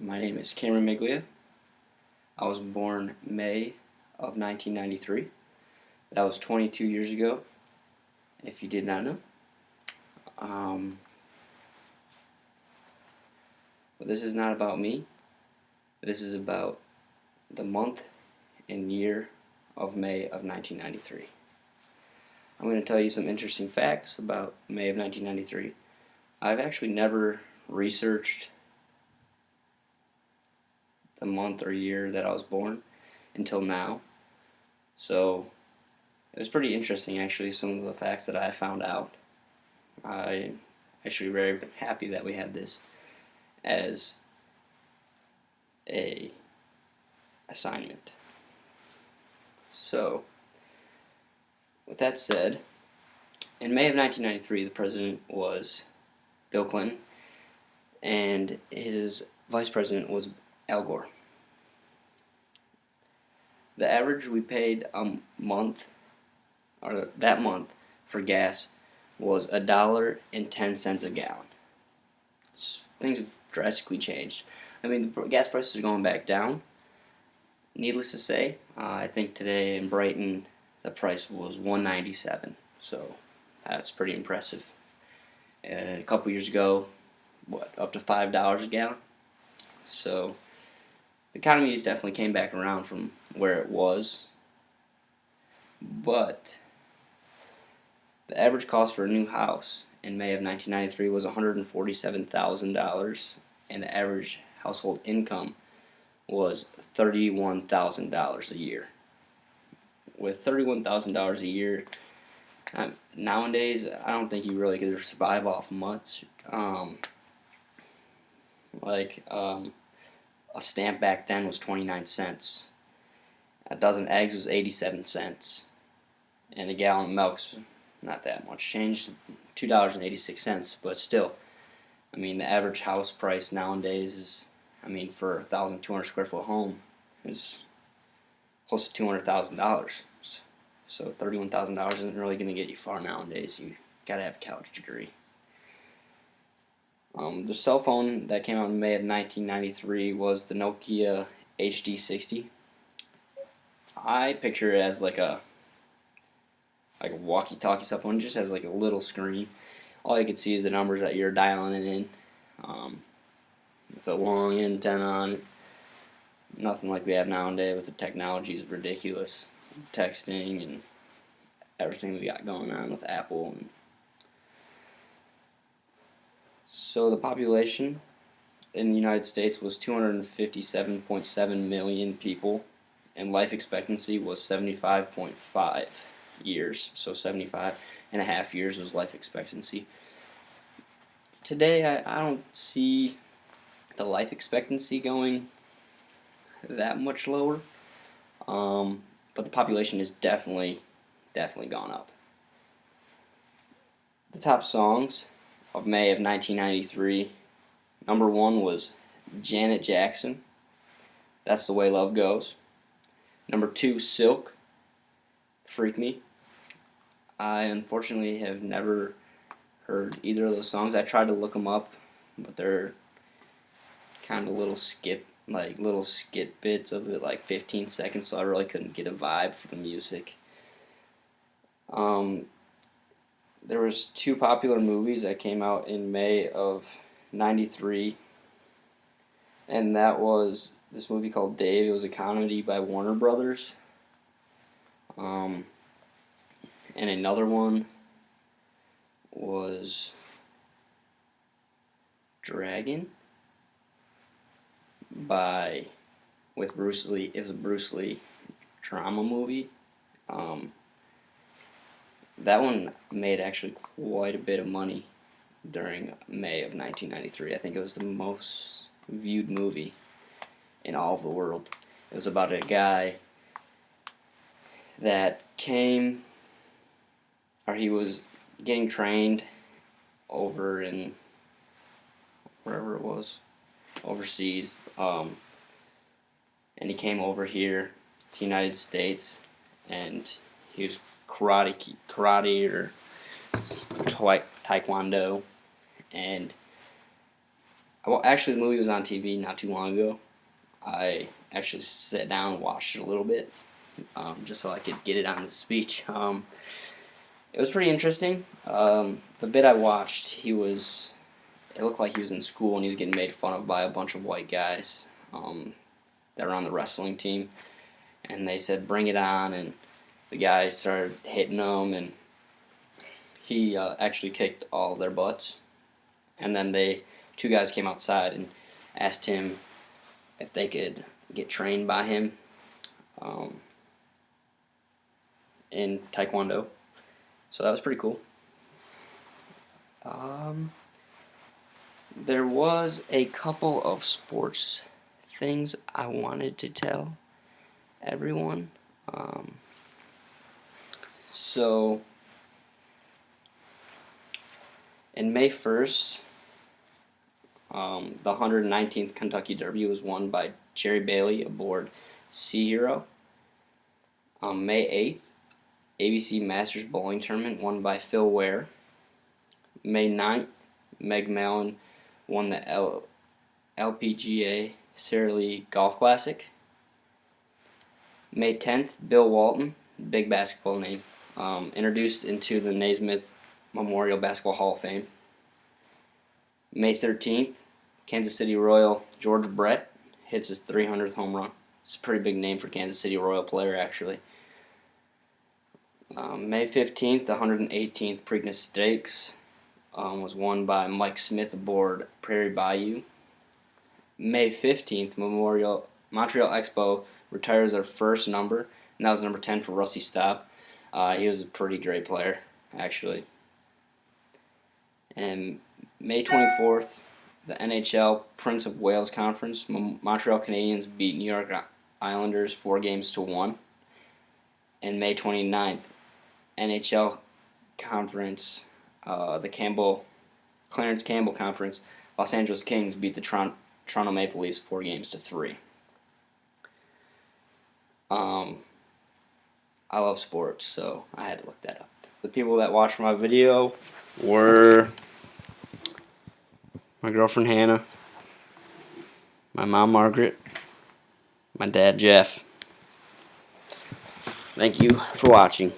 My name is Cameron Miglia. I was born May of 1993. That was 22 years ago, if you did not know. But this is not about me. This is about the month and year of May of 1993. I'm going to tell you some interesting facts about May of 1993. I've actually never researched the month or year that I was born until now. So it was pretty interesting, actually, some of the facts that I found out. I'm actually very happy that we had this as a assignment. So, with that said, in May of 1993, the president was Bill Clinton, and his vice president was Al Gore. The average we paid a month, or that month, for gas was $1.10 a gallon. Things have drastically changed. I mean, the gas prices are going back down. Needless to say, I think today in Brighton the price was $1.97, so that's pretty impressive. A couple years ago, up to $5 a gallon. So the economy has definitely came back around from where it was, but the average cost for a new house in May of 1993 was $147,000, and the average household income was $31,000 a year. With $31,000 a year, nowadays, I don't think you really could survive off much. A stamp back then was 29 cents. A dozen eggs was 87 cents. And a gallon of milk's not that much. Changed $2.86, but still, I mean, the average house price nowadays is, for a 1,200 square foot home is close to $200,000. So $31,000 isn't really going to get you far nowadays. You gotta have a college degree. The cell phone that came out in May of 1993 was the Nokia HD60. I picture it as like a walkie-talkie cell phone. It just has like a little screen. All you can see is the numbers that you're dialing it in. With a long antenna on it. Nothing like we have nowadays with the technology is ridiculous. Texting and everything we got going on with Apple. So the population in the United States was 257.7 million people, and life expectancy was 75.5 years. So 75 and a half years was life expectancy. Today, I don't see the life expectancy going that much lower, but the population is definitely gone up. The top songs of May of 1993, number one was Janet Jackson, That's the Way Love Goes. Number two, Silk, Freak Me. I unfortunately have never heard either of those songs. I tried to look them up, but they're kind of little skit bits of it, like 15 seconds, so I really couldn't get a vibe for the music. There was two popular movies that came out in May of 93, and that was this movie called Dave. It was a comedy by Warner Brothers. And another one was Dragon with Bruce Lee. It was a Bruce Lee drama movie. That one made actually quite a bit of money during May of 1993. I think it was the most viewed movie in all of the world. It was about a guy that he was getting trained over in wherever it was, overseas, and he came over here to the United States, and he was karate or taekwondo, and I Well, actually, the movie was on TV not too long ago. I actually sat down and watched it a little bit, just so I could get it on the speech. It was pretty interesting. The bit I watched, it looked like he was in school and he was getting made fun of by a bunch of white guys that were on the wrestling team. And they said, "Bring it on," and the guys started hitting him, and he actually kicked all their butts. And then two guys came outside and asked him if they could get trained by him in Taekwondo. So that was pretty cool. There was a couple of sports things I wanted to tell everyone. So, in May 1st, the 119th Kentucky Derby was won by Jerry Bailey aboard Sea Hero. On May 8th, ABC Masters Bowling Tournament won by Phil Ware. May 9th, Meg Mallon won the LPGA Sara Lee Golf Classic. May 10th, Bill Walton, big basketball name, introduced into the Naismith Memorial Basketball Hall of Fame. May 13th, Kansas City Royal George Brett hits his 300th home run. It's a pretty big name for Kansas City Royal player, actually. May 15th, the 118th Preakness Stakes was won by Mike Smith aboard Prairie Bayou. May 15th, Montreal Expo retires their first number, and that was number 10 for Rusty Staub. He was a pretty great player, actually. And May 24th, the NHL Prince of Wales Conference, Montreal Canadiens beat New York Islanders 4-1. And May 29th, NHL Conference, the Clarence Campbell Conference, Los Angeles Kings beat the Toronto Maple Leafs 4-3. I love sports, so I had to look that up. The people that watched my video were my girlfriend Hannah, my mom Margaret, my dad Jeff. Thank you for watching.